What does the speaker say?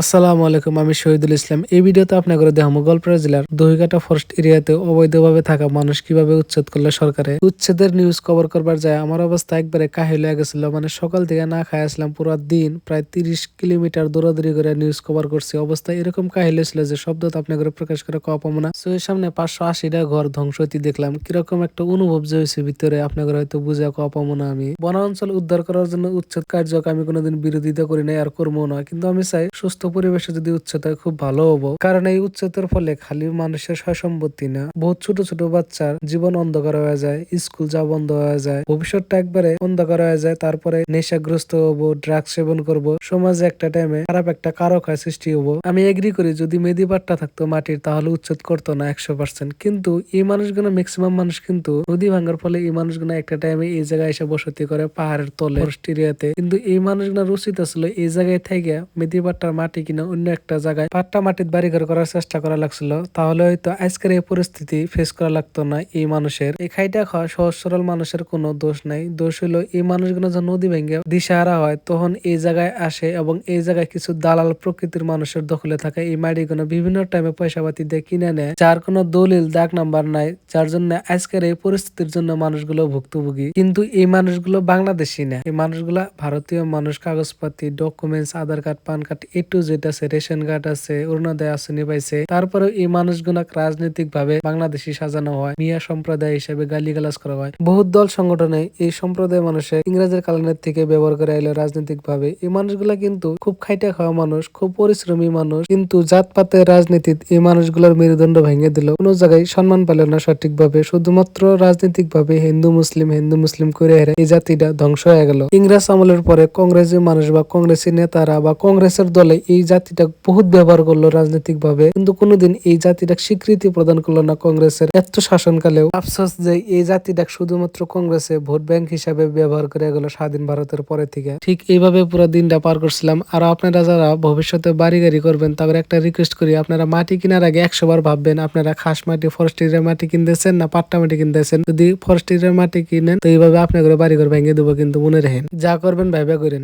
আসসালামু আলাইকুম, আমি শহীদুল ইসলাম। এই ভিডিওতে আপনাদের দেখাবো গোয়ালপাড়া জেলার দহিঘাটা ফরেস্ট এরিয়াতে অবৈধভাবে থাকা মানুষ কিভাবে উচ্ছেদ করলে সরকারে। উচ্ছেদের নিউজ কভার করবার যায় আমার অবস্থা একবারে কাহিল হয়ে গেছিল। মানে সকাল থেকে না খাই আসলাম, পুরো দিন প্রায় 30 কিলোমিটার দৌড়াদৌড়ি করে নিউজ কভার করছি। অবস্থা এরকম কাহিল হয়েছিল যে শব্দ তো আপনাদের প্রকাশ করে কওয়া পাবো না। সো এর সামনে 580টা ঘর ধ্বংস হইতে দেখলাম, কিরকম একটা অনুভব যে হয়েছে ভিতরে আপনাদের হয়তো বুঝে কওয়া পাবো না। আমি বনাঞ্চল উদ্ধার করার জন্য উচ্ছেদ কার্যকে আমি কোনোদিন বিরোধিতা করি নাই আর করবো না, কিন্তু আমি চাই সুস্থ পরিবেশে যদি উচ্ছেদ হয় খুব ভালো হবো। কারণ এই উচ্ছেদের ফলে খালি মানুষের সয় সম্পত্তি না, বহুত ছোট ছোট বাচ্চার জীবন অন্ধকার হয়ে যায়, স্কুল যাওয়া বন্ধ হয়ে যায়, ভবিষ্যৎটা একবারে অন্ধকার হয়ে যায়। তারপরে নেশাগ্রস্ত হবো, ড্রাগস সেবন করব, সমাজে একটা টাইমে খারাপ একটা কারখানা সৃষ্টি হবো। আমি এগ্রি করি যদি মেদিপাট্টা থাকতো মাটির তাহলে উচ্ছেদ করতো না 100%। কিন্তু এই মানুষগুলো ম্যাক্সিমাম মানুষ কিন্তু নদী ভাঙার ফলে এই মানুষগুলো একটা টাইমে এই জায়গায় এসে বসতি করে পাহাড়ের তলে ফরেস্ট এরিয়াতে। কিন্তু এই মানুষগুলো উচিত ছিল এই জায়গায় থেকে মেদিপাট্টার মাটি কিনা অন্য একটা জায়গায় পাট্টা মাটির বাড়িঘর করার চেষ্টা করা লাগছিল, তাহলে হয়তো আজকের এই পরিস্থিতি ফেস করা লাগতো না এই মানুষের। এই খাইটা খাওয়া সহজ সরল মানুষের কোনো দোষ নাই, দোষ হলো এই মানুষগুলো যখন নদী ভেঙে দিশাহারা হয় তখন এই জায়গায় আসে এবং এই জায়গায় কিছু দালাল প্রকৃতির মানুষের দখলে থাকে এই মাটিগুলো বিভিন্ন টাইমে পয়সা পাতি দিয়ে কিনে নেয়, যার কোনো দলিল দাগ নাম্বার নাই, যার জন্য আজকের এই পরিস্থিতির জন্য মানুষগুলো ভুক্তভোগী। কিন্তু এই মানুষগুলো বাংলাদেশি না, এই মানুষগুলা ভারতীয় মানুষ। কাগজপাতি, documents, Aadhaar card, PAN card, A to Z আছে, রেশন কার্ড আছে, অরুণোদয় আসনি পাইছে। তারপরে এই মানুষগুলা রাজনৈতিক ভাবে বাংলাদেশি সাজানো হয়, মিয়া সম্প্রদায় হিসেবে গালিগালাজ করা হয়। বহুত দল সংগঠনে এই সম্প্রদায় মানুষের ইংরেজের কালানের থেকে ব্যবহার করে আইলো রাজনৈতিক ভাবে। এই মানুষগুলা কিন্তু খুব খাইটা খাওয়া মানুষ, খুব পরিশ্রমী মানুষ, কিন্তু জাতপাতের রাজনীতিতে এই মানুষগুলোর মেরুদণ্ড ভেঙে দিল। কোন জায়গায় সম্মান পেল না সঠিকভাবে, শুধুমাত্র রাজনৈতিক ভাবে হিন্দু মুসলিম করে হেরে এই জাতিটা ধ্বংস হয়ে গেল। ইংরেজ আমলের পরে কংগ্রেসের মানুষ বা কংগ্রেসের নেতারা বা কংগ্রেসের দলে এই জাতিটা বহুত ব্যবহার করলো রাজনৈতিক ভাবে, কিন্তু কোনোদিন এই জাতিটা স্বীকৃতি প্রদান করলো না কংগ্রেসের এত শাসনকালেও। আফসোস যে এই জাতিটা শুধুমাত্র কংগ্রেসে ভোট ব্যাংক হিসাবে ব্যবহার করে গেল স্বাধীন ভারতের পরে থেকে। ঠিক এইভাবে পুরো দিনটা পার করছিলাম। আর আপনারা যারা ভবিষ্যতে বাড়ি গাড়ি করবেন তাদের একটা রিকোয়েস্ট করি, আপনারা মাটি কেনার আগে 100 বার ভাববেন আপনারা খাস মাটি ফরেস্ট এরিয়ার মাটি কিনতেছেন না পাট্টা মাটি কিনতেছেন। যদি ফরেস্ট এরিয়ার মাটি কিনেন তো এইভাবে আপনাদের বাড়ি ঘর ভেঙে দেবো, কিন্তু মনে রাখেন যা করবেন ভাইবা করেন।